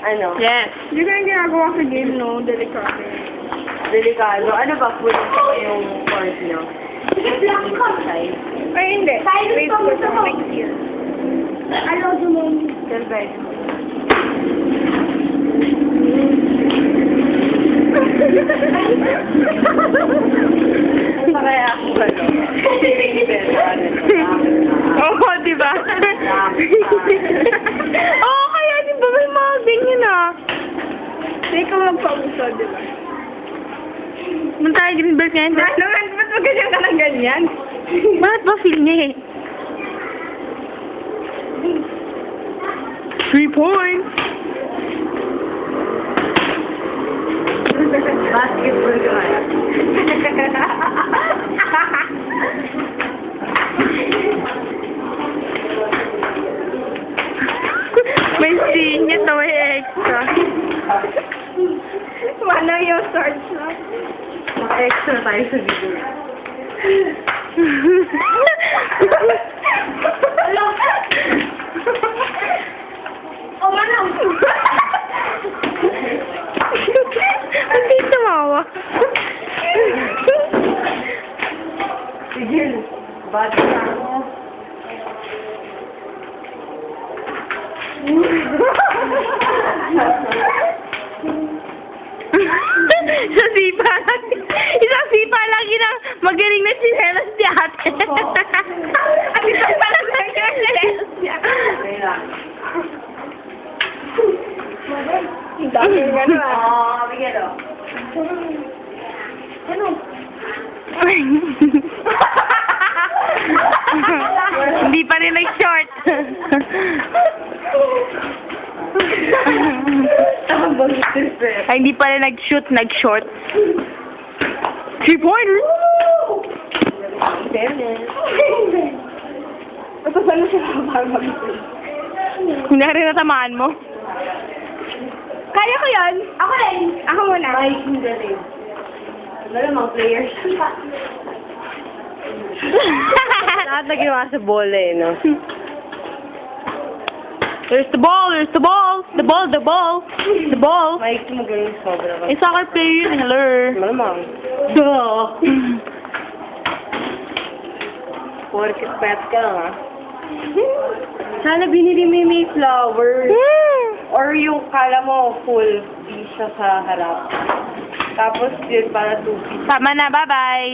Ano? Yes. Hindi ko yung ginagawa sa game, no? Delikado. Delikado. Ano ba full yung course nyo? Size? Ay, hindi. Wait ko sa next year. Ano, dumong? Siyempre. Ano kaya ako ba? Oo, di ba? Oo, kaya di ba may mga ganyan ah. Hindi ko magpauso, di ba? Munta tayo Greenbelt ngayon. Ano naman, ba't maganyan ka ng ganyan? Bakit ba feel niya eh? 3 points! Basketball ka kaya? May singit na may extra. Mana yung shorts lang. Naka-extra tayo sa video. Oh, manang! Hindi tumawa. Sige. Bad ka ako. Sa sipa lang. Isang sipa lang yun ang magaling na sinelas ni ate. At isang palang nag-sinelas niya. Okay lang. Ang dami yung ano ah. Oo, bigyan o. Ano? Hindi pa rin nag-short. Ay, hindi pa rin nag-shoot, nag-short. 3-pointer! Fairness. Tapos ano siya para mag-play? Hindi ka rin natamaan mo. Kaya ko yan. Ako rin. Ako muna. Ay, hindi rin. Malamang players. Lahat nagawa sa bola eh, no? There's the ball, there's the ball, the ball, the ball, the ball. Mike, magaling sobra ka. Eh, soccer player yun, hello. Malamang. Duh. Porkit pet ka lang, ha? Sana binili mo yung may flowers. Or yung kala mo full piece siya sa harap. Tapos yun para 2 piece. Tama na, bye-bye.